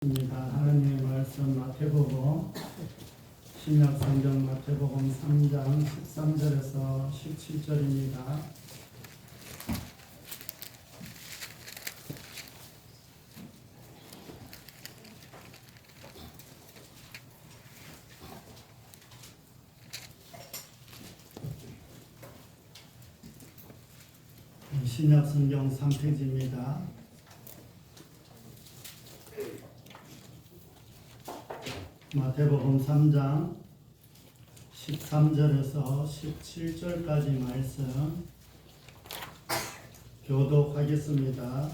하나님의 말씀 마태복음 신약성경 마태복음 3장 13절에서 17절입니다. 신약성경 3페이지입니다. 마태복음 3장 13절에서 17절까지 말씀 교독하겠습니다.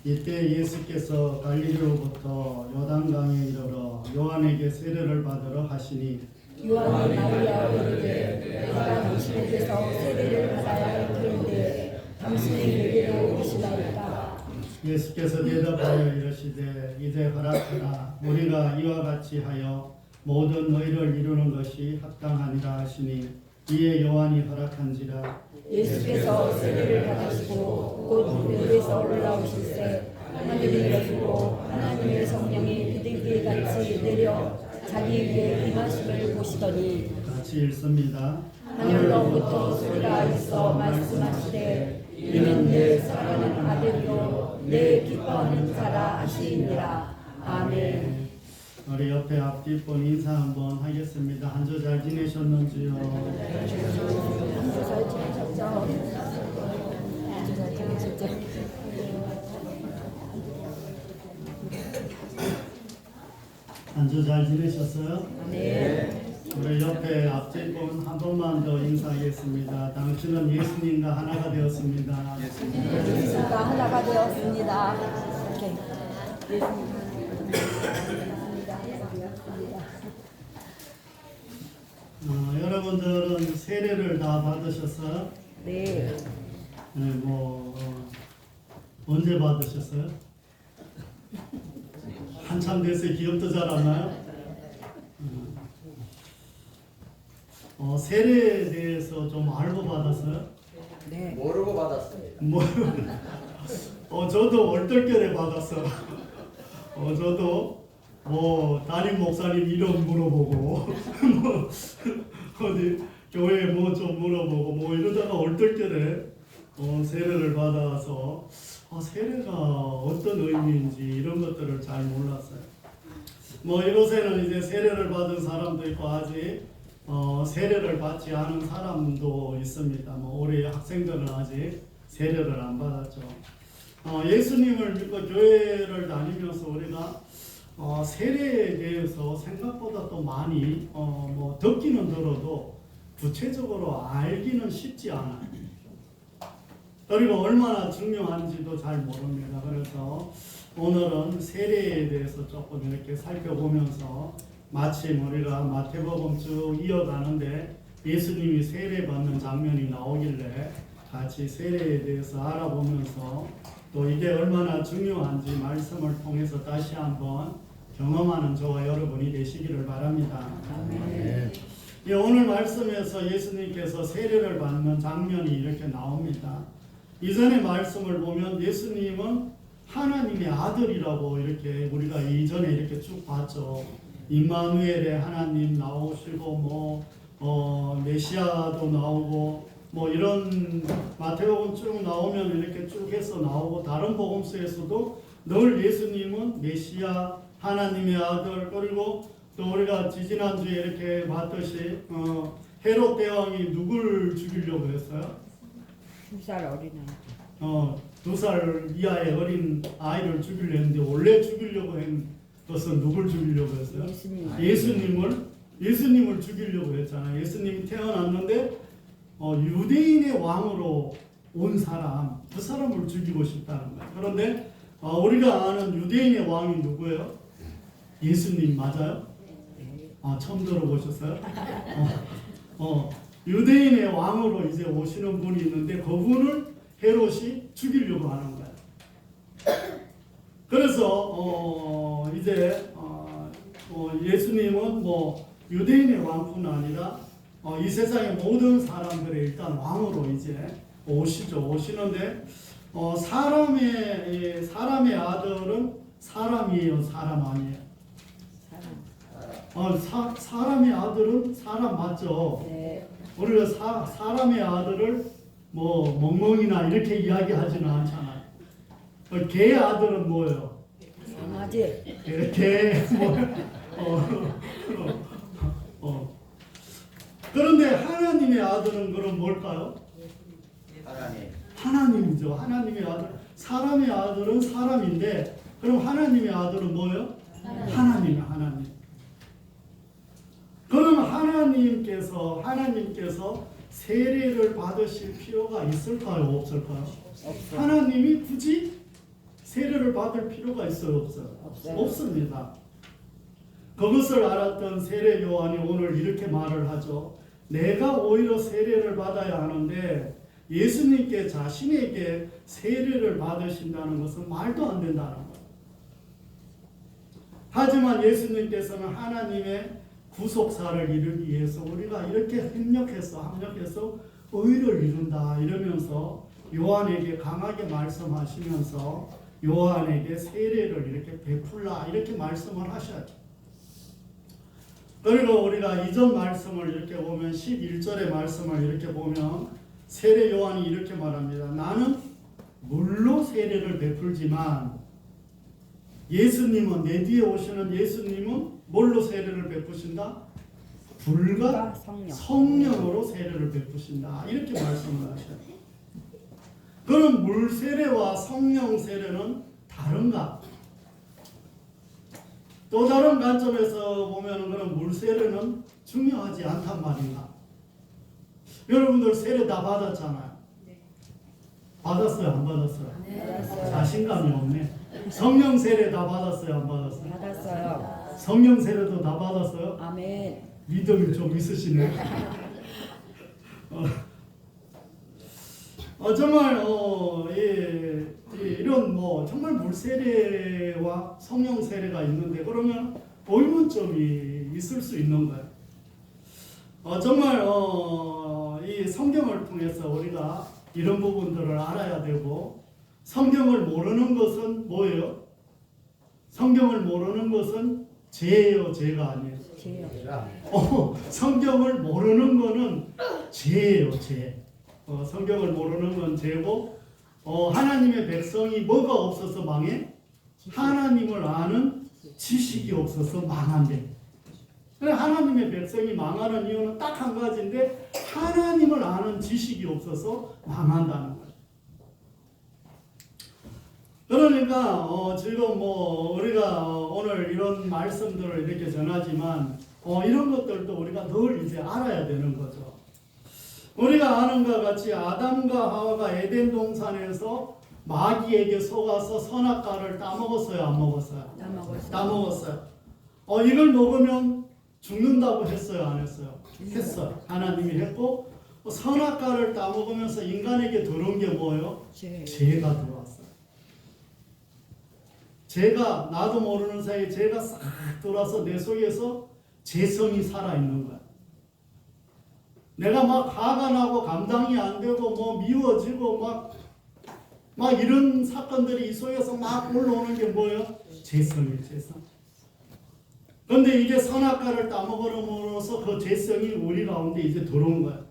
이때 예수께서 갈릴리로부터 요단강에 이르러 요한에게 세례를 받으러 하시니 요한이 마리아와 이르되 내가 당신에게서 세례를 받아야 할 터인데 당신이 내게로 오시나이까. 예수께서 대답하여 이르시되 이제 허락하라. 우리가 이와 같이 하여 모든 의를 이루는 것이 합당하니라 하시니 이에 요한이 허락한지라. 예수께서 세례를 받으시고 곧 물에서 올라오실새 하늘이 열리고 하나님의 성령이 비둘기 같이 내려 자기 위에 임하심을 보시더니 같이 읽습니다. 하늘로부터 소리가 있어 말씀하시되 이는 내 사랑하는 아들이요 내 기뻐하는 자라 하시니라. 아멘. 우리 옆에 앞뒷분 인사 한번 하겠습니다. 한 주 잘 지내셨는지요? 잘 지내셨죠? 잘 지내셨죠? 한 주 잘 지내셨어요? 네. 우리 옆에 앞뒷분 한 번만 더 인사하겠습니다. 당신은 예수님과 하나가 되었습니다. 예수가 하나가 되었습니다. 이렇게 예수님 여러분들은 세례를 다 받으셨어요? 네. 네, 언제 받으셨어요? 한참 돼서 기억도 잘 안 나요? 세례에 대해서 좀 알고 받았어요? 네. 모르고 받았어요. 저도 얼떨결에 받았어요. 저도 담임 목사님 이름 물어보고 어디 교회 좀 물어보고 이러다가 얼떨결에 세례를 받아서 세례가 어떤 의미인지 이런 것들을 잘 몰랐어요. 이곳에는 이제 세례를 받은 사람도 있고 아직 세례를 받지 않은 사람도 있습니다. 우리 학생들은 아직 세례를 안 받았죠. 예수님을 믿고 교회를 다니면서 우리가 세례에 대해서 생각보다 또 많이 듣기는 들어도 구체적으로 알기는 쉽지 않아요. 그리고 얼마나 중요한지도 잘 모릅니다. 그래서 오늘은 세례에 대해서 조금 이렇게 살펴보면서 마침 우리가 마태복음 쭉 이어가는데 예수님이 세례 받는 장면이 나오길래 같이 세례에 대해서 알아보면서 또 이게 얼마나 중요한지 말씀을 통해서 다시 한번 경험하는 저와 여러분이 되시기를 바랍니다. 아멘. 오늘 말씀에서 예수님께서 세례를 받는 장면이 이렇게 나옵니다. 이전의 말씀을 보면 예수님은 하나님의 아들이라고 이렇게 우리가 이전에 이렇게 쭉 봤죠. 임마누엘의 하나님 나오시고 메시아도 나오고 이런 마태복음 쭉 나오면 이렇게 쭉 해서 나오고 다른 복음서에서도 늘 예수님은 메시아 하나님의 아들 그리고 또 우리가 지지난주에 이렇게 봤듯이 헤롯 대왕이 누굴 죽이려고 했어요? 2살 어린아이. 2살 이하의 어린 아이를 죽이려고 했는데 원래 죽이려고 한 것은 누굴 죽이려고 했어요? 예수님을 죽이려고 했잖아요. 예수님이 태어났는데 유대인의 왕으로 온 사람, 그 사람을 죽이고 싶다는 거예요. 그런데 우리가 아는 유대인의 왕이 누구예요? 예수님 맞아요? 처음 들어보셨어요? 유대인의 왕으로 이제 오시는 분이 있는데 그분을 헤롯이 죽이려고 하는 거예요. 그래서 이제 예수님은 유대인의 왕뿐 아니라 이 세상의 모든 사람들의 일단 왕으로 이제 오시는데 사람의 아들은 사람이에요, 사람 아니에요? 사람. 사람의 아들은 사람 맞죠? 네. 우리가 사람의 아들을 뭐 멍멍이나 이렇게 이야기하지는 않잖아요. 개의 아들은 뭐예요? 강아지. 그런데 하나님의 아들은 그럼 뭘까요? 하나님이죠. 하나님의 아들. 사람의 아들은 사람인데 그럼 하나님의 아들은 뭐예요? 하나님이에요. 하나님. 그럼 하나님께서 세례를 받으실 필요가 있을까요? 없을까요? 없어요. 하나님이 굳이 세례를 받을 필요가 있어요? 없어요? 없어요. 없습니다. 그것을 알았던 세례 요한이 오늘 이렇게 말을 하죠. 내가 오히려 세례를 받아야 하는데 예수님께 자신에게 세례를 받으신다는 것은 말도 안 된다는 거예요. 하지만 예수님께서는 하나님의 구속사를 이루기 위해서 우리가 이렇게 협력해서 의를 이룬다 이러면서 요한에게 강하게 말씀하시면서 요한에게 세례를 이렇게 베풀라 이렇게 말씀을 하셔야죠. 그리고 우리가 이전 말씀을 이렇게 보면 11절의 말씀을 이렇게 보면 세례 요한이 이렇게 말합니다. 나는 물로 세례를 베풀지만 예수님은 내 뒤에 오시는 예수님은 뭘로 세례를 베푸신다? 불과 성령으로 세례를 베푸신다. 이렇게 말씀을 하셔요. 그럼 물 세례와 성령 세례는 다른가? 또 다른 관점에서 보면 그럼 물 세례는 중요하지 않단 말인가? 여러분들 세례 다 받았잖아요. 받았어요? 안 받았어요? 받았어요. 자신감이 없네. 성령 세례 다 받았어요? 안 받았어요? 받았어요. 성령 세례도 다 받았어요? 아멘. 믿음이 좀 있으시네. 정말 이런 정말 물 세례와 성령 세례가 있는데 그러면 의문점이 있을 수 있는 거예요. 정말 이 성경을 통해서 우리가 이런 부분들을 알아야 되고 성경을 모르는 것은 뭐예요? 성경을 모르는 것은 죄예요, 죄가 아니에요. 죄요. 성경을 모르는 거는 죄예요, 죄. 성경을 모르는 건 죄고 하나님의 백성이 뭐가 없어서 망해? 하나님을 아는 지식이 없어서 망한대. 하나님의 백성이 망하는 이유는 딱 한 가지인데 하나님을 아는 지식이 없어서 망한다는 거예요. 그러니까 지금 우리가 오늘 이런 말씀들을 이렇게 전하지만 이런 것들도 우리가 늘 이제 알아야 되는 거죠. 우리가 아는 것과 같이 아담과 하와가 에덴 동산에서 마귀에게 속아서 선악과를 따먹었어요, 안 먹었어요? 따먹었어요. 이걸 먹으면 죽는다고 했어요, 안 했어요? 했어요. 하나님이 했고 선악과를 따먹으면서 인간에게 들어온 게 뭐예요? 죄가 들어왔어요. 죄가 나도 모르는 사이에 죄가 싹 들어와서 내 속에서 죄성이 살아있는 거야. 내가 막 화가 나고 감당이 안 되고 미워지고 막 이런 사건들이 이 속에서 막 올라오는 게 뭐예요? 죄성이에요, 죄성. 그런데 이게 선악과를 따먹음으로써 그 죄성이 우리 가운데 이제 들어온 거예요.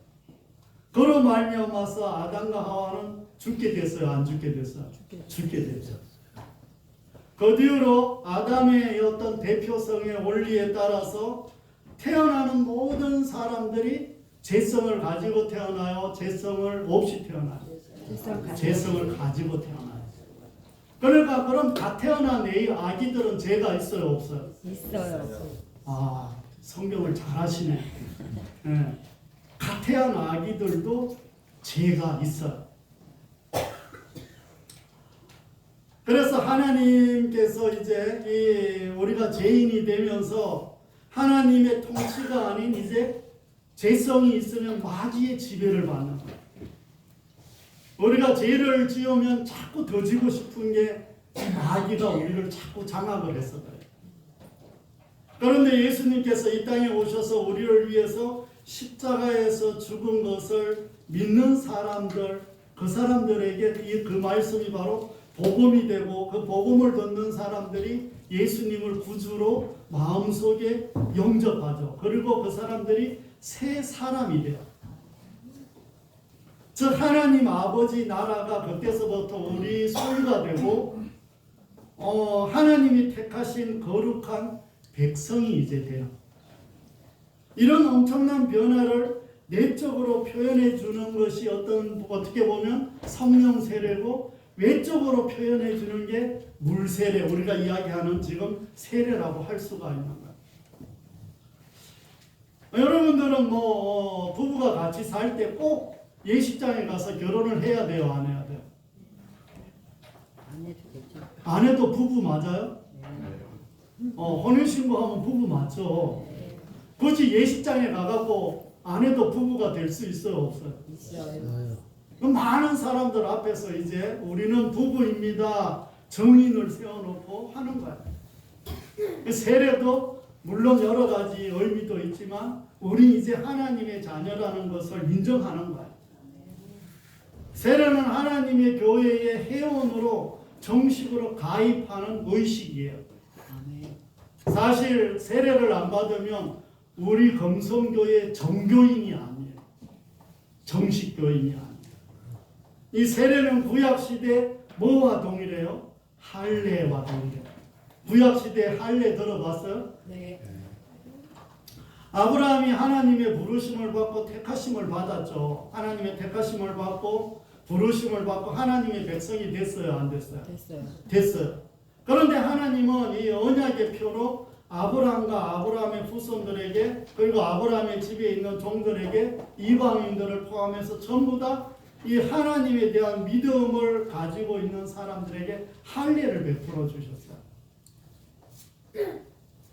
그로 말미암아서 아담과 하와는 죽게 됐어요, 안 죽게 됐어요? 죽게 됐죠. 그 뒤로 아담의 어떤 대표성의 원리에 따라서 태어나는 모든 사람들이 죄성을 가지고 태어나요? 죄성을 없이 태어나요? 죄성을 가지고 태어나요. 그러니까 그럼 갓 태어난 아기들은 죄가 있어요? 없어요? 있어요. 성경을 잘 아시네. 네. 갓 태어난 아기들도 죄가 있어요. 그래서 하나님께서 이제 우리가 죄인이 되면서 하나님의 통치가 아닌 이제 죄성이 있으면 마귀의 지배를 받는 거예요. 우리가 죄를 지으면 자꾸 더 지고 싶은 게 마귀가 우리를 자꾸 장악을 해서 그래요. 그런데 예수님께서 이 땅에 오셔서 우리를 위해서 십자가에서 죽은 것을 믿는 사람들, 그 사람들에게 그 말씀이 바로 복음이 되고 그 복음을 듣는 사람들이 예수님을 구주로 마음속에 영접하죠. 그리고 그 사람들이 새 사람이 돼요. 즉 하나님 아버지 나라가 그때서부터 우리 소유가 되고 하나님이 택하신 거룩한 백성이 이제 돼요. 이런 엄청난 변화를 내적으로 표현해 주는 것이 어떻게 보면 성령 세례고, 외적으로 표현해 주는 게 물세례, 우리가 이야기하는 지금 세례라고 할 수가 있는 거예요. 여러분들은 부부가 같이 살 때 꼭 예식장에 가서 결혼을 해야 돼요, 안 해야 돼요? 안 해도 되죠. 안 해도 부부 맞아요? 혼인신고하면 부부 맞죠? 굳이 예식장에 가갖고 안 해도 부부가 될 수 있어요, 없어요? 있어요. 많은 사람들 앞에서 이제 우리는 부부입니다, 정인을 세워놓고 하는 거예요. 세례도 물론 여러 가지 의미도 있지만 우리 이제 하나님의 자녀라는 것을 인정하는 거예요. 세례는 하나님의 교회의 회원으로 정식으로 가입하는 의식이에요. 사실 세례를 안 받으면 우리 금성교회 정교인이 아니에요. 정식 교인이 아니에요. 이 세례는 구약시대 뭐와 동일해요? 할례와 동일해요. 구약시대 할례 들어봤어요? 네. 아브라함이 하나님의 부르심을 받고 택하심을 받았죠. 하나님의 택하심을 받고 부르심을 받고 하나님의 백성이 됐어요, 안 됐어요? 됐어요. 됐어요. 그런데 하나님은 이 언약의 표로 아브라함과 아브라함의 후손들에게, 그리고 아브라함의 집에 있는 종들에게, 이방인들을 포함해서 전부 다 이 하나님에 대한 믿음을 가지고 있는 사람들에게 할례를 베풀어 주셨어요.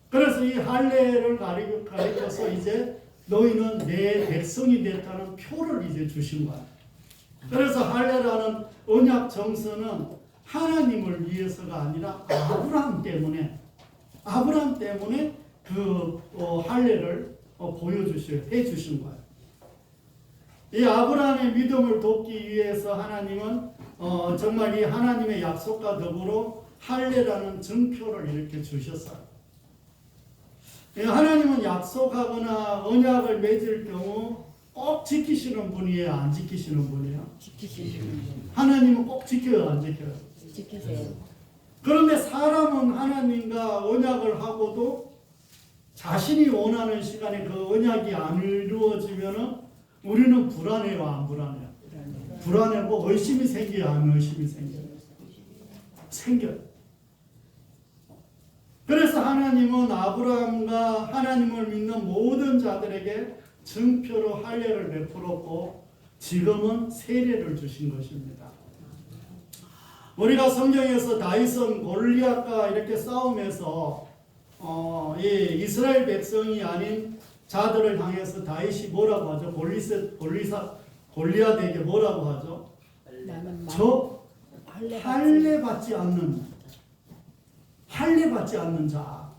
그래서 이 할례를 가리켜서 이제 너희는 내 백성이 됐다는 표를 이제 주신 거야. 그래서 할례라는 언약 정서는 하나님을 위해서가 아니라 아브라함 때문에 그 할례를 해주신 거예요. 이 아브라함의 믿음을 돕기 위해서 하나님은 정말 이 하나님의 약속과 더불어 할례라는 증표를 이렇게 주셨어요. 하나님은 약속하거나 언약을 맺을 경우 꼭 지키시는 분이에요, 안 지키시는 분이에요? 지키시는 분. 하나님은 꼭 지켜요, 안 지켜요? 지키세요. 그런데 사람은 하나님과 언약을 하고도 자신이 원하는 시간에 그 언약이 안 이루어지면은 우리는 불안해요, 안 불안해요? 불안하고 의심이 생겨요, 안 의심이 생겨요? 생겨요. 그래서 하나님은 아브라함과 하나님을 믿는 모든 자들에게 증표로 할례를 베풀었고 지금은 세례를 주신 것입니다. 우리가 성경에서 다윗은 골리앗과 이렇게 싸움에서 이 이스라엘 백성이 아닌 자들을 향해서 다윗이 뭐라고 하죠? 골리앗에게 뭐라고 하죠? 저 할례 받지 않는 자,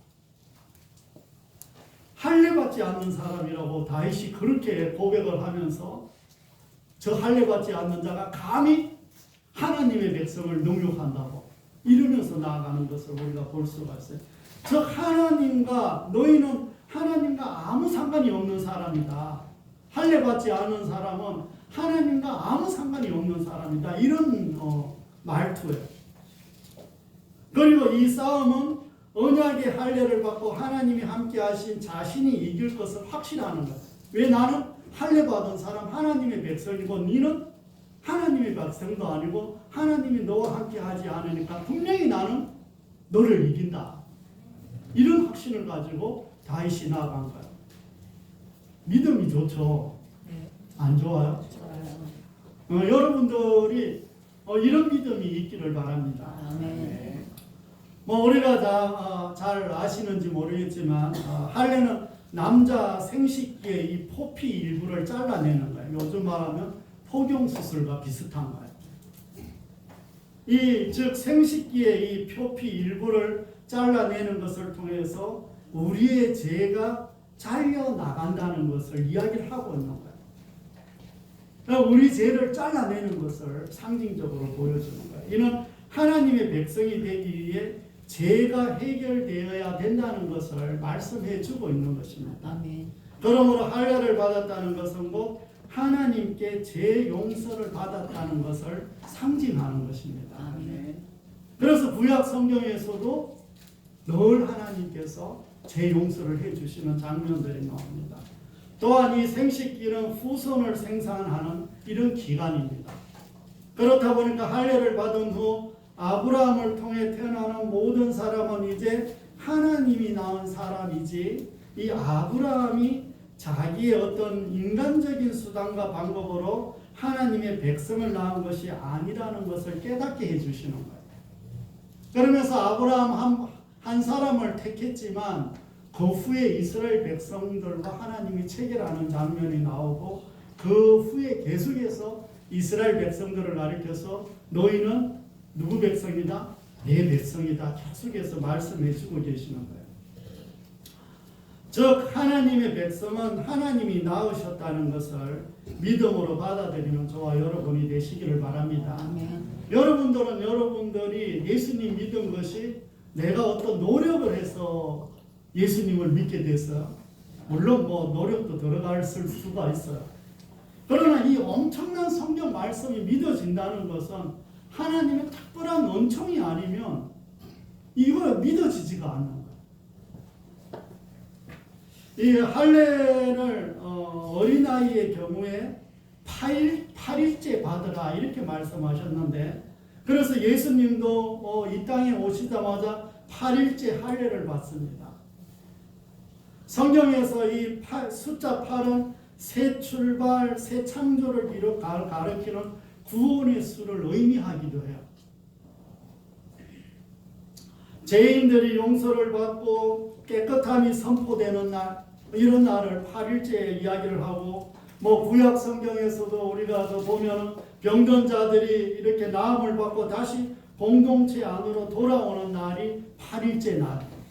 할례 받지 않는 사람이라고 다윗이 그렇게 고백을 하면서 저 할례 받지 않는 자가 감히 하나님의 백성을 능욕한다고 이러면서 나아가는 것을 우리가 볼 수가 있어요. 즉 너희는 하나님과 아무 상관이 없는 사람이다. 할례 받지 않은 사람은 하나님과 아무 상관이 없는 사람이다. 이런 말투예요. 그리고 이 싸움은 언약의 할례를 받고 하나님이 함께 하신 자신이 이길 것을 확신하는 거예요. 왜? 나는 할례 받은 사람 하나님의 백성이고 너는 하나님의 백성도 아니고 하나님이 너와 함께 하지 않으니까 분명히 나는 너를 이긴다. 이런 확신을 가지고 다윗이 나아간 거예요. 믿음이 좋죠? 안 좋아요? 좋아요. 여러분들이 이런 믿음이 있기를 바랍니다. 아멘. 우리가 잘 아시는지 모르겠지만 할례는 남자 생식기의 이 포피 일부를 잘라내는 거예요. 요즘 말하면 포경수술과 비슷한 거예요. 즉 생식기의 이 표피 일부를 잘라내는 것을 통해서 우리의 죄가 잘려 나간다는 것을 이야기를 하고 있는 거예요. 그러니까 우리 죄를 잘라내는 것을 상징적으로 보여주는 거예요. 이는 하나님의 백성이 되기 위해 죄가 해결되어야 된다는 것을 말씀해 주고 있는 것입니다. 아멘. 그러므로 할례를 받았다는 것은 곧 하나님께 죄 용서를 받았다는 것을 상징하는 것입니다. 아멘. 그래서 구약 성경에서도 늘 하나님께서 죄 용서를 해주시는 장면들이 나옵니다. 또한 이 생식기는 후손을 생산하는 이런 기간입니다. 그렇다 보니까 할례를 받은 후 아브라함을 통해 태어나는 모든 사람은 이제 하나님이 낳은 사람이지, 이 아브라함이 자기의 어떤 인간적인 수단과 방법으로 하나님의 백성을 낳은 것이 아니라는 것을 깨닫게 해주시는 거예요. 그러면서 아브라함 한 사람을 택했지만 그 후에 이스라엘 백성들과 하나님이 체결하는 장면이 나오고, 그 후에 계속해서 이스라엘 백성들을 가리켜서 너희는 누구 백성이다? 내 백성이다. 계속해서 말씀해 주고 계시는 거예요. 즉 하나님의 백성은 하나님이 낳으셨다는 것을 믿음으로 받아들이는 저와 여러분이 되시기를 바랍니다. 아멘. 여러분들은 여러분들이 예수님 믿은 것이 내가 어떤 노력을 해서 예수님을 믿게 됐어요. 물론 뭐 노력도 들어갈 수가 있어요. 그러나 이 엄청난 성경 말씀이 믿어진다는 것은 하나님의 특별한 은총이 아니면 이거 믿어지지가 않는 거예요. 이 할례를 어린아이의 경우에 8일째 받으라 이렇게 말씀하셨는데, 그래서 예수님도 이 땅에 오시자마자 8일째 할례를 받습니다. 성경에서 이 숫자 8은 새 출발, 새 창조를 가리키는 구원의 수를 의미하기도 해요. 죄인들이 용서를 받고 깨끗함이 선포되는 날, 이런 날을 8일째 이야기를 하고, 뭐 구약 성경에서도 우리가 보면 병든 자들이 이렇게 나음을 받고 다시 공동체 안으로 돌아오는 날이 8일째 날이에요.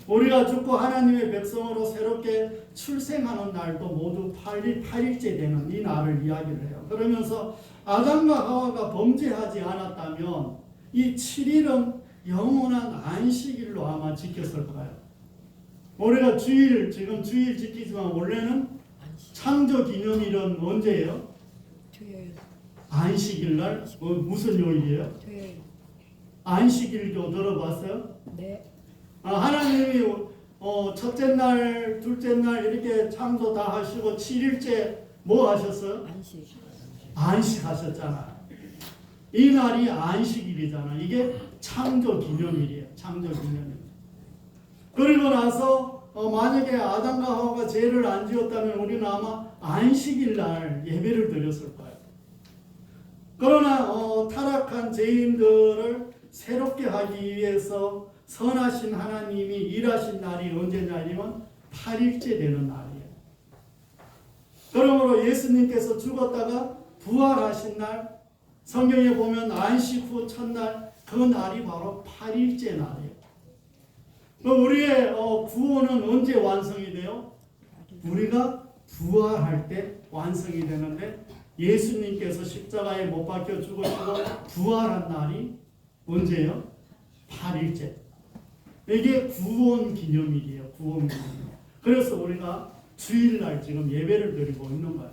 우리가 죽고 하나님의 백성으로 새롭게 출생하는 날도 모두 8일째 되는 이 날을 이야기를 해요. 그러면서 아담과 하와가 범죄하지 않았다면 이 7일은 영원한 안식일로 아마 지켰을 거예요. 우리가 지금 주일 지키지만 원래는 창조 기념일은 언제예요? 토요일. 안식일날. 무슨 요일이에요? 토요일. 안식일도 들어봤어요? 네. 하나님이 첫째 날, 둘째 날 이렇게 창조 다 하시고 7일째 뭐 하셨어요? 안식. 안식하셨잖아요. 이 날이 안식일이잖아. 이게 창조 기념일이에요. 창조 기념일. 그리고 나서 만약에 아담과 하와가 죄를 안 지었다면 우리는 아마 안식일 날 예배를 드렸을 거예요. 그러나 타락한 죄인들을 새롭게 하기 위해서 선하신 하나님이 일하신 날이 언제냐면 8일째 되는 날이에요. 그러므로 예수님께서 죽었다가 부활하신 날, 성경에 보면 안식 후 첫날, 그 날이 바로 8일째 날이에요. 우리의 구원은 언제 완성이 돼요? 우리가 부활할 때 완성이 되는데, 예수님께서 십자가에 못 박혀 죽으시고 부활한 날이 언제예요? 8일째. 이게 구원 기념일이에요. 구원 기념일. 그래서 우리가 주일날 지금 예배를 드리고 있는 거예요.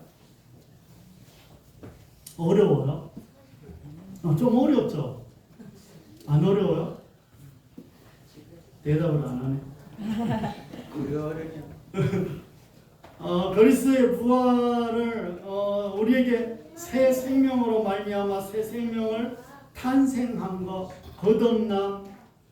어려워요? 좀 어렵죠? 안 어려워요? 대답을 안 하네. 그리스도의 부활을 우리에게 새 생명으로 말미암아 새 생명을 탄생한 것, 거듭남,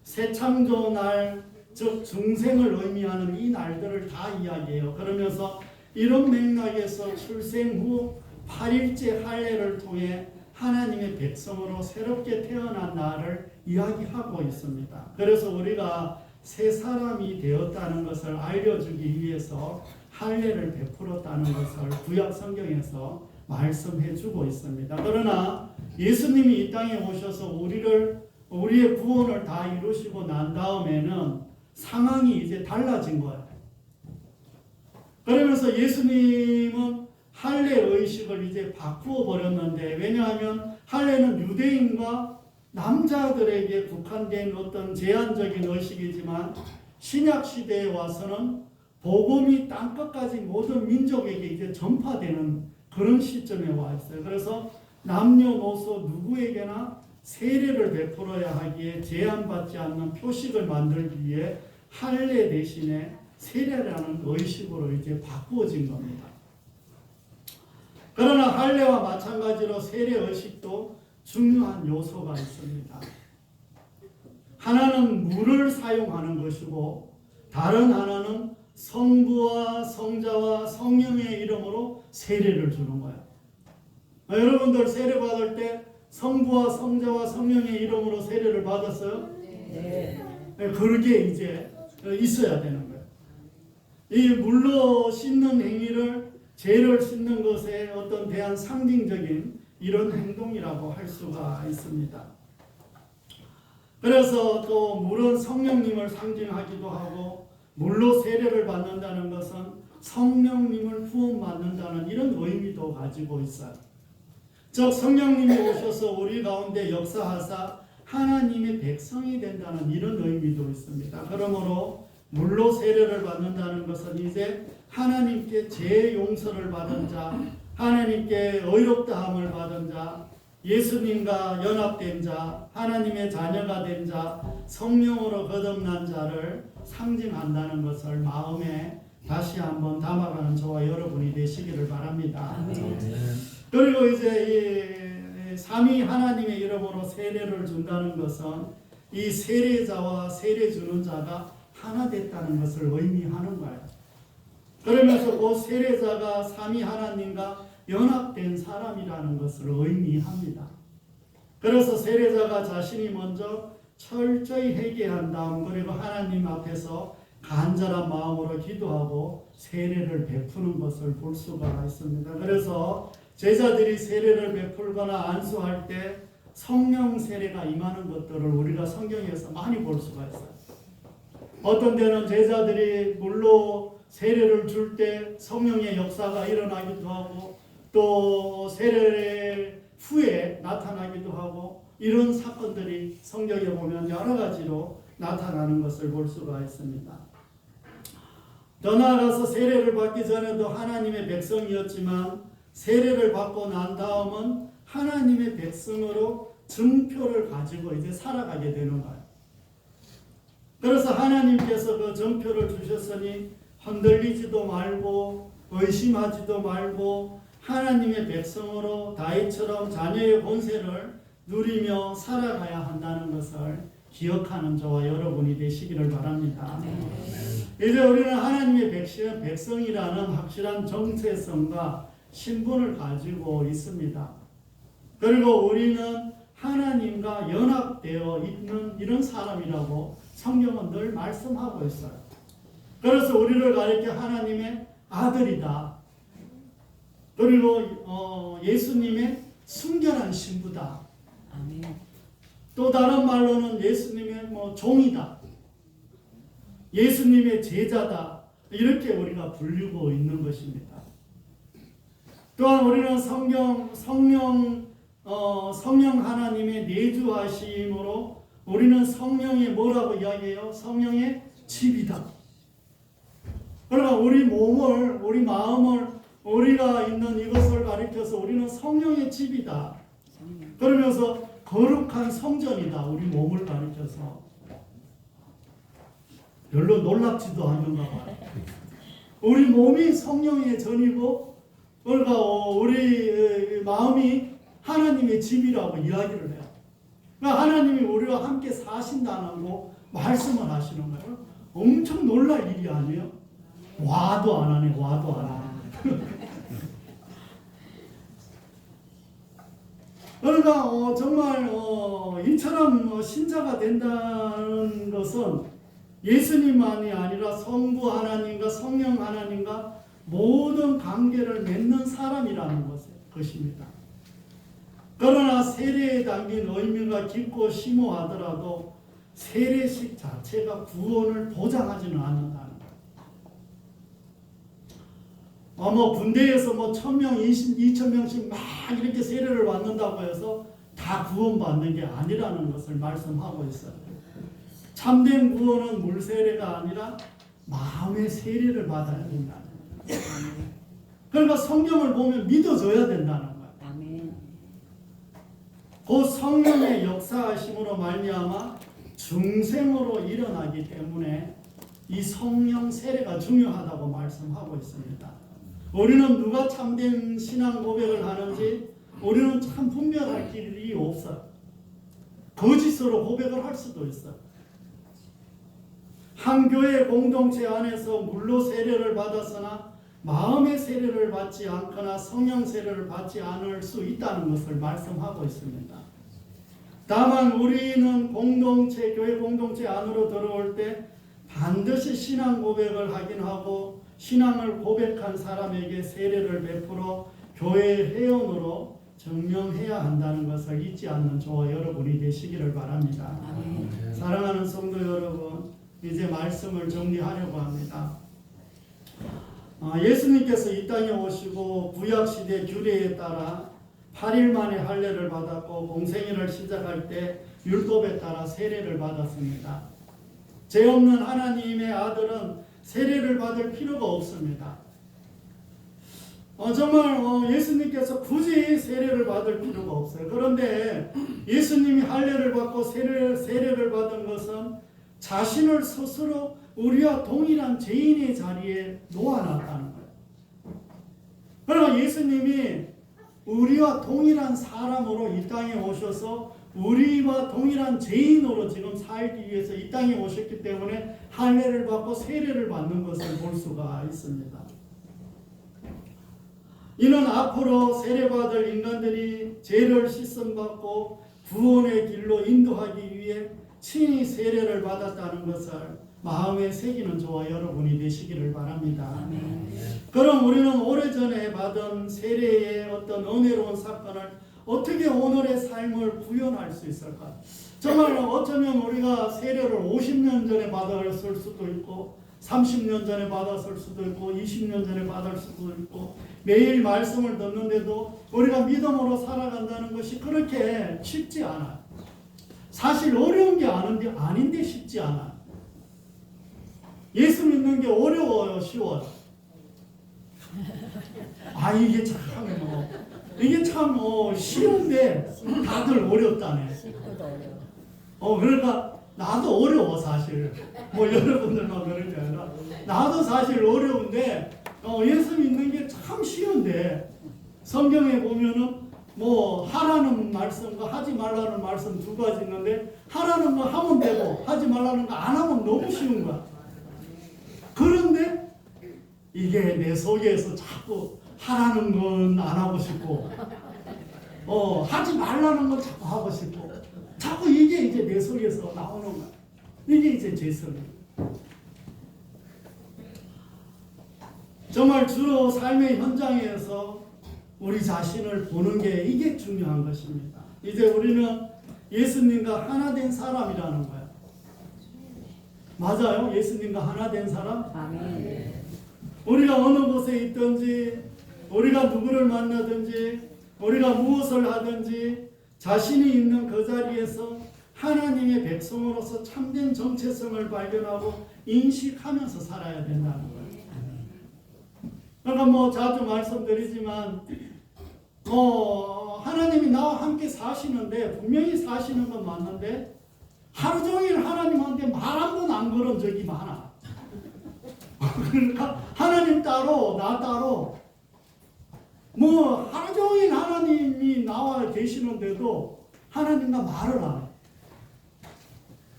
새 창조 날, 즉 중생을 의미하는 이 날들을 다 이야기해요. 그러면서 이런 맥락에서 출생 후 8일째 할례를 통해 하나님의 백성으로 새롭게 태어난 날을 이야기하고 있습니다. 그래서 우리가 새 사람이 되었다는 것을 알려주기 위해서 할례를 베풀었다는 것을 구약 성경에서 말씀해 주고 있습니다. 그러나 예수님이 이 땅에 오셔서 우리의 구원을 다 이루시고 난 다음에는 상황이 이제 달라진 거예요. 그러면서 예수님은 할례 의식을 이제 바꾸어 버렸는데, 왜냐하면 할례는 유대인과 남자들에게 국한된 어떤 제한적인 의식이지만 신약 시대에 와서는 복음이 땅끝까지 모든 민족에게 이제 전파되는 그런 시점에 와 있어요. 그래서 남녀노소 누구에게나 세례를 베풀어야 하기에 제한받지 않는 표식을 만들기 위해 할례 대신에 세례라는 의식으로 이제 바꾸어진 겁니다. 그러나 할례와 마찬가지로 세례 의식도 중요한 요소가 있습니다. 하나는 물을 사용하는 것이고 다른 하나는 성부와 성자와 성령의 이름으로 세례를 주는 거예요. 여러분들 세례 받을 때 성부와 성자와 성령의 이름으로 세례를 받았어요? 네. 그렇게 이제 있어야 되는 거예요. 이 물로 씻는 행위를 죄를 씻는 것에 어떤 대한 상징적인 이런 행동이라고 할 수가 있습니다. 그래서 또 물은 성령님을 상징하기도 하고 물로 세례를 받는다는 것은 성령님을 후원받는다는 이런 의미도 가지고 있어요. 즉 성령님이 오셔서 우리 가운데 역사하사 하나님의 백성이 된다는 이런 의미도 있습니다. 그러므로 물로 세례를 받는다는 것은 이제 하나님께 죄 용서를 받은 자, 하나님께 의롭다함을 받은 자, 예수님과 연합된 자, 하나님의 자녀가 된 자, 성령으로 거듭난 자를 상징한다는 것을 마음에 다시 한번 담아가는 저와 여러분이 되시기를 바랍니다. 아멘. 그리고 이제 이 삼위 하나님의 이름으로 세례를 준다는 것은 이 세례자와 세례 주는 자가 하나 됐다는 것을 의미하는 거예요. 그러면서 그 세례자가 삼위 하나님과 연합된 사람이라는 것을 의미합니다. 그래서 세례자가 자신이 먼저 철저히 회개한 다음 그리고 하나님 앞에서 간절한 마음으로 기도하고 세례를 베푸는 것을 볼 수가 있습니다. 그래서 제자들이 세례를 베풀거나 안수할 때 성령 세례가 임하는 것들을 우리가 성경에서 많이 볼 수가 있어요. 어떤 때는 제자들이 물로 세례를 줄 때 성령의 역사가 일어나기도 하고 또 세례 후에 나타나기도 하고 이런 사건들이 성경에 보면 여러 가지로 나타나는 것을 볼 수가 있습니다. 더 나아가서 세례를 받기 전에도 하나님의 백성이었지만 세례를 받고 난 다음은 하나님의 백성으로 증표를 가지고 이제 살아가게 되는 거예요. 그래서 하나님께서 그 증표를 주셨으니 흔들리지도 말고 의심하지도 말고 하나님의 백성으로 다윗처럼 자녀의 본세를 누리며 살아가야 한다는 것을 기억하는 저와 여러분이 되시기를 바랍니다. 이제 우리는 하나님의 백성이라는 확실한 정체성과 신분을 가지고 있습니다. 그리고 우리는 하나님과 연합되어 있는 이런 사람이라고 성경은 늘 말씀하고 있어요. 그래서 우리를 가리켜 하나님의 아들이다. 그리고 예수님의 순결한 신부다. 아멘. 또 다른 말로는 예수님의 종이다. 예수님의 제자다. 이렇게 우리가 부르고 있는 것입니다. 또한 우리는 성령 하나님의 내주하심으로 우리는 성령의 뭐라고 이야기해요? 성령의 집이다. 그러나 우리 몸을, 우리 마음을, 우리가 있는 이것을 가리켜서 우리는 성령의 집이다. 그러면서 거룩한 성전이다. 우리 몸을 가리켜서. 별로 놀랍지도 않은가 봐요. 우리 몸이 성령의 전이고 그러니까 우리 마음이 하나님의 집이라고 이야기를 해요. 그러니까 하나님이 우리와 함께 사신다고 말씀을 하시는 거예요. 엄청 놀랄 일이 아니에요. 와도 안 하네. 와도 안 하네. 그러니까 정말 이처럼 신자가 된다는 것은 예수님만이 아니라 성부 하나님과 성령 하나님과 모든 관계를 맺는 사람이라는 것입니다. 그러나 세례에 담긴 의미가 깊고 심오하더라도 세례식 자체가 구원을 보장하지는 않는다는 거예요. 군대에서 1000명, 2000명씩 막 이렇게 세례를 받는다고 해서 다 다 구원받는 게 아니라는 것을 말씀하고 있어요. 참된 구원은 물 세례가 아니라 마음의 세례를 받아야 된다는 거예요. 그러니까 성경을 보면 믿어줘야 된다는 거예요. 아멘. 그 성령의 역사하심으로 말미암아 중생으로 일어나기 때문에 이 성령 세례가 중요하다고 말씀하고 있습니다. 우리는 누가 참된 신앙 고백을 하는지 우리는 참 분별할 길이 없어요. 거짓으로 고백을 할 수도 있어요. 한 교회 공동체 안에서 물로 세례를 받았으나 마음의 세례를 받지 않거나 성령 세례를 받지 않을 수 있다는 것을 말씀하고 있습니다. 다만 우리는 공동체, 교회 공동체 안으로 들어올 때 반드시 신앙 고백을 하긴 하고 신앙을 고백한 사람에게 세례를 베풀어 교회 회원으로 증명해야 한다는 것을 잊지 않는 저와 여러분이 되시기를 바랍니다. 아멘. 사랑하는 성도 여러분, 이제 말씀을 정리하려고 합니다. 예수님께서 이 땅에 오시고 구약시대 규례에 따라 8일 만에 할례를 받았고 공생애를 시작할 때 율법에 따라 세례를 받았습니다. 죄 없는 하나님의 아들은 세례를 받을 필요가 없습니다. 정말 예수님께서 굳이 세례를 받을 필요가 없어요. 그런데 예수님이 할례를 받고 세례를 받은 것은 자신을 스스로 우리와 동일한 죄인의 자리에 놓아놨다는 거예요. 그러나 예수님이 우리와 동일한 사람으로 이 땅에 오셔서 우리와 동일한 죄인으로 지금 살기 위해서 이 땅에 오셨기 때문에 할례를 받고 세례를 받는 것을 볼 수가 있습니다. 이는 앞으로 세례받을 인간들이 죄를 씻음받고 구원의 길로 인도하기 위해 친히 세례를 받았다는 것을 마음에 새기는 저와 여러분이 되시기를 바랍니다. 아멘. 그럼 우리는 오래전에 받은 세례의 어떤 은혜로운 사건을 어떻게 오늘의 삶을 구현할 수 있을까? 정말 어쩌면 우리가 세례를 50년 전에 받았을 수도 있고 30년 전에 받았을 수도 있고 20년 전에 받을 수도 있고 매일 말씀을 듣는데도 우리가 믿음으로 살아간다는 것이 그렇게 쉽지 않아요. 사실 어려운 게 아닌데 쉽지 않아요. 예수 믿는 게 어려워요, 쉬워요? 이게 참 쉬운데 다들 어렵다네. 쉽고도 어려워. 그러니까 나도 어려워 사실. 여러분들만 그런 게 아니라 나도 사실 어려운데 예수 믿는 게 참 쉬운데 성경에 보면은 하라는 말씀과 하지 말라는 말씀 두 가지 있는데 하라는 거 하면 되고 하지 말라는 거 안 하면 너무 쉬운 거야. 그런데 이게 내 속에서 자꾸 하라는 건 안 하고 싶고 하지 말라는 건 자꾸 하고 싶고 자꾸 이게 이제 내 속에서 나오는 거야. 이게 이제 죄성이에요. 정말 주로 삶의 현장에서 우리 자신을 보는 게 이게 중요한 것입니다. 이제 우리는 예수님과 하나 된 사람이라는 거예요. 맞아요? 예수님과 하나 된 사람? 아멘. 우리가 어느 곳에 있든지 우리가 누구를 만나든지 우리가 무엇을 하든지 자신이 있는 그 자리에서 하나님의 백성으로서 참된 정체성을 발견하고 인식하면서 살아야 된다는 거예요. 그러니까 자주 말씀드리지만 하나님이 나와 함께 사시는데 분명히 사시는 건 맞는데 하루 종일 하나님한테 말 한 번 안 걸은 적이 많아. 그러니까 하나님 따로 나 따로 하루 종일 하나님이 나와 계시는데도 하나님과 말을 안 해.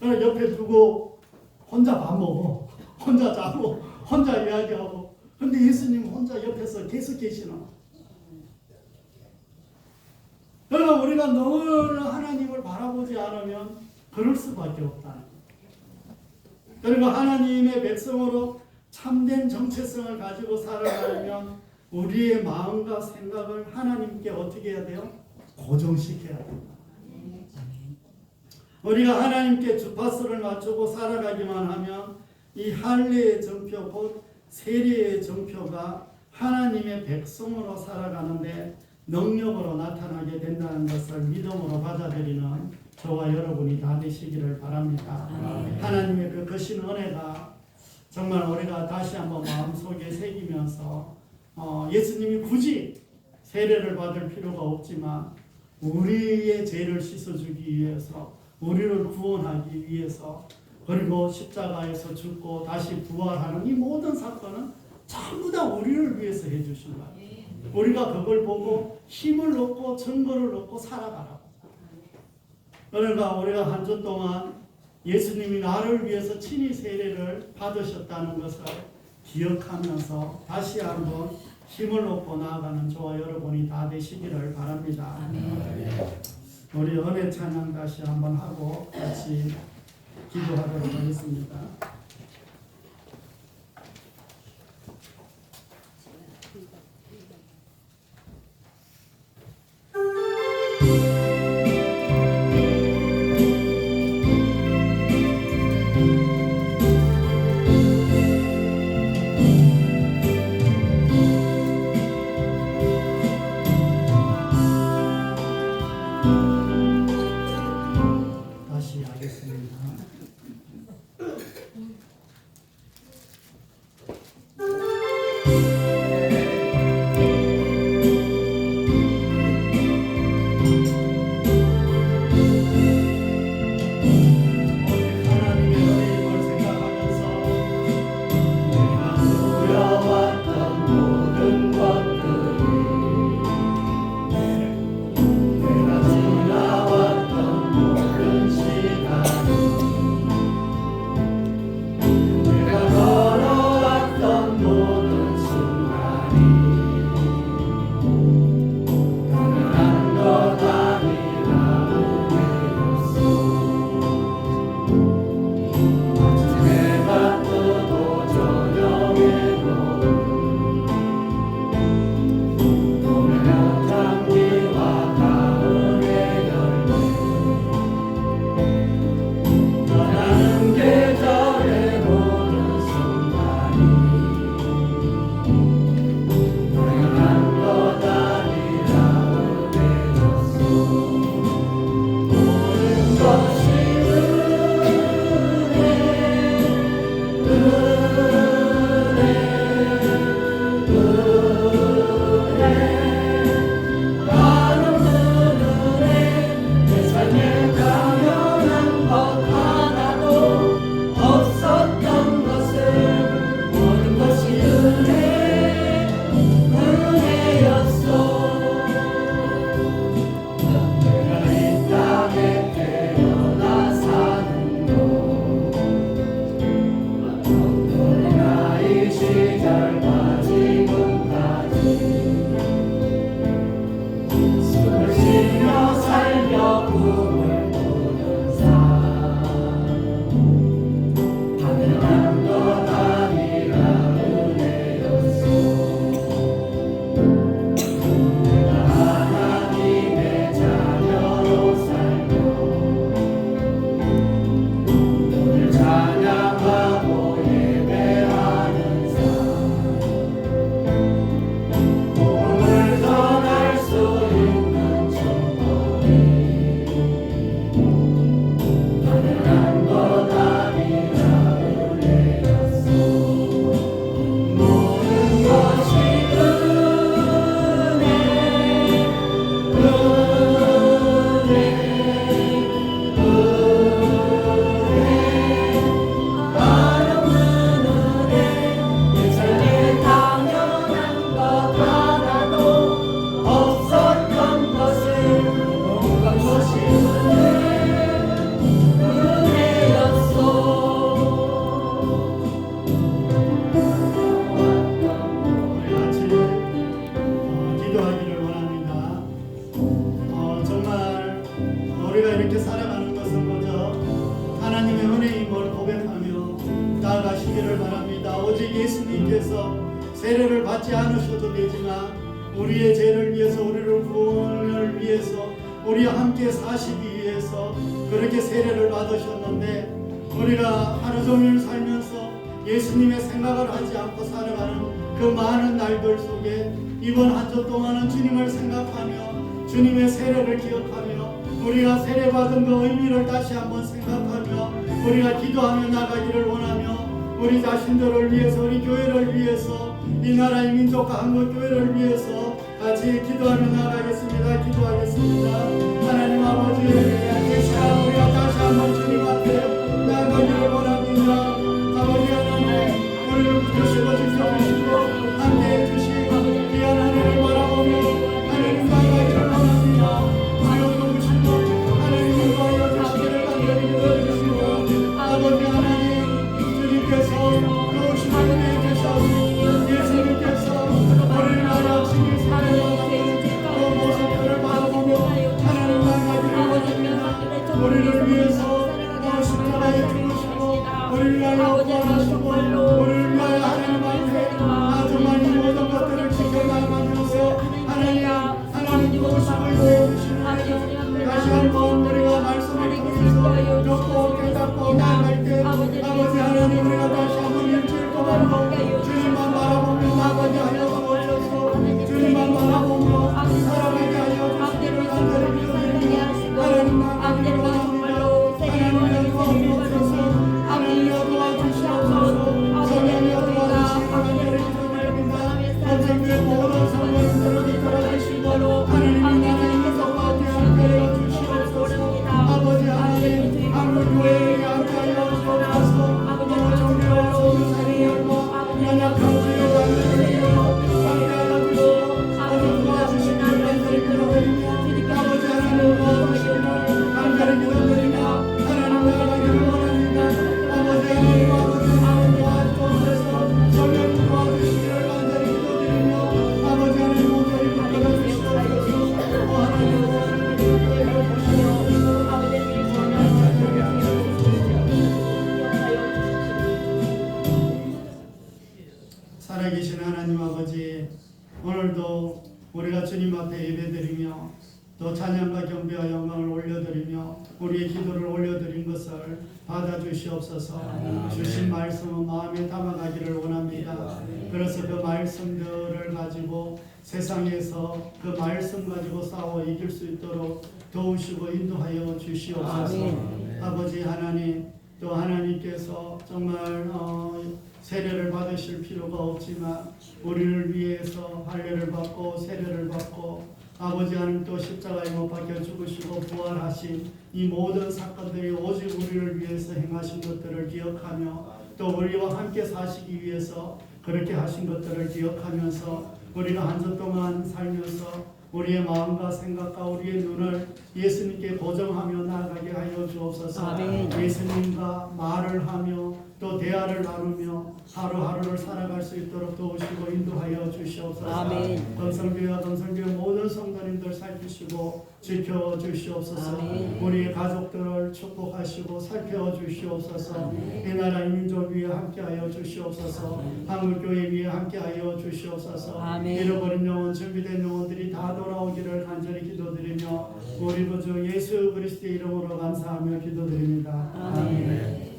그냥 옆에 두고 혼자 밥 먹어, 혼자 자고, 혼자 이야기하고. 근데 예수님 혼자 옆에서 계속 계시나? 그러나 우리가 늘 하나님을 바라보지 않으면 그럴 수밖에 없다. 그리고 하나님의 백성으로 참된 정체성을 가지고 살아가려면 우리의 마음과 생각을 하나님께 어떻게 해야 돼요? 고정시켜야 된다. 우리가 하나님께 주파수를 맞추고 살아가기만 하면 이 할례의 정표 곧 세례의 정표가 하나님의 백성으로 살아가는데 능력으로 나타나게 된다는 것을 믿음으로 받아들이는 저와 여러분이 다 되시기를 바랍니다. 하나님의 그 크신 은혜가 정말 우리가 다시 한번 마음속에 새기면서 예수님이 굳이 세례를 받을 필요가 없지만 우리의 죄를 씻어주기 위해서, 우리를 구원하기 위해서, 그리고 십자가에서 죽고 다시 부활하는 이 모든 사건은 전부 다 우리를 위해서 해주신 거예요. 우리가 그걸 보고 힘을 얻고 증거를 얻고 살아가라고. 그러니까 우리가 한 주 동안 예수님이 나를 위해서 친히 세례를 받으셨다는 것을 기억하면서 다시 한번 힘을 얻고 나아가는 저와 여러분이 다 되시기를 바랍니다. 우리 은혜 찬양 다시 한번 하고 같이 기도하도록 하겠습니다. 다시 하겠습니다. 세례를 받지 않으셔도 되지만 우리의 죄를 위해서, 우리를 구원을 위해서, 우리와 함께 사시기 위해서 그렇게 세례를 받으셨는데 우리가 하루 종일 살면서 예수님의 생각을 하지 않고 살아가는 그 많은 날들 속에 이번 한 주 동안은 주님을 생각하며 주님의 세례를 기억하며 우리가 세례받은 그 의미를 다시 한번 생각하며 우리가 기도하며 나가기를 원하며 우리 자신들을 위해서 우리 교회를 위해서 이 나라의 민족과 한국교회를 위해서 같이 기도하며 나가겠습니다. 기도하겠습니다. 하나님 아버지, 이 시간 우리가 다시 한번 주님 앞에 나가기를 원합니다. 아버지 하나님, 우리를 붙드시고 지켜주시고 함께해 주시고 귀한 하나님을 바라보며 하나님 나가기를 원합니다. 하나님 오시고 하나님 인도하여 주시기를 간절히 기도해주시고 아버지 하나님, 주님께서 도우심을 위해 주셔서 예수님께서 우리를 알아주시기 그 모습들을 바라보며 하나님 나가기를 원합니다. 우리를 위해서 십자가에 죽으시고 우리를 위하여 구원하시고 우리를 위하여 하나님 앞에 아주 많이 모든 것들을 지켜나가면서 하나님 모습을 보여주시는 다시 한번 우리가 말씀을 통해서 듣고 깨닫고 나아갈 때 아버지 하나님, 우리가 다시 한번 일주일 동안도 주님만 바라보며 나가게 하여 주옵소서. 주님만 바라보며 살아가게 하여 주시기를 간절히 기도드립니다. 하나님 나가기를 원합니다. 하나님의 도와주옵소서. 하나님의 도와주시옵소서. 성령의 도와주시기를 간절히 기도드립니다. 전쟁의 모든 성령들을 이끌어주시고 하나님의 나라의 성과에 함께하여 주시옵소서. 아버지 하나님, 한국교회에 함께하여 주옵소서. 또 종교와 소유사를 열고 연약한 주의 자들을 위하여 함께하여 주시고 모두 도와주시기를 간절히 기도드리며 아버지 하나님 도와주시기를 간절히 기도드리며 하나님 나라기를 원합니다. 아버지 하나님 도와주옵소서. 성령 도와주시기를 간절히 기도드리며 아버지 하나님 모두를 붙들어 주시옵소서. 또 하나님 도와주시기를 기도해 주시옵소서. 살아계신 하나님 아버지, 오늘도 우리가 주님 앞에 예배드리며 또 찬양과 경배와 영광을 올려드리며 우리의 기도를 올려드린 것을 받아주시옵소서. 주신 말씀은 마음에 담아가기를 원합니다. 그래서 그 말씀들을 가지고 세상에서 그 말씀 가지고 싸워 이길 수 있도록 도우시고 인도하여 주시옵소서. 아버지 하나님, 또 하나님께서 정말 세례를 받으실 필요가 없지만 우리를 위해서 할례를 받고 세례를 받고 아버지 하나님 또 십자가에 못 박혀 죽으시고 부활하신 이 모든 사건들이 오직 우리를 위해서 행하신 것들을 기억하며 또 우리와 함께 사시기 위해서 그렇게 하신 것들을 기억하면서 우리가 한 주 동안 살면서 우리의 마음과 생각과 우리의 눈을 예수님께 고정하며 나아가게 하여 주옵소서. 아멘. 예수님과 말을 하며 또 대화를 나누며 하루하루를 살아갈 수 있도록 도우시고 인도하여 주시옵소서. 아멘. 건성교회와 건성교회 모든 성도님들 살피시고 지켜주시옵소서. 아멘. 우리의 가족들을 축복하시고 살펴주시옵소서. 이 나라의 민족 위에 함께하여 주시옵소서. 한국교회 위에 함께하여 주시옵소서. 아멘. 잃어버린 영혼, 준비된 영혼들이 다 돌아오기를 간절히 기도드리며 우리 구주 예수 그리스도의 이름으로 감사하며 기도드립니다. 아멘.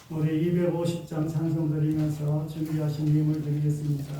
우리 250장 찬송 드리면서 준비하신 예물 드리겠습니다.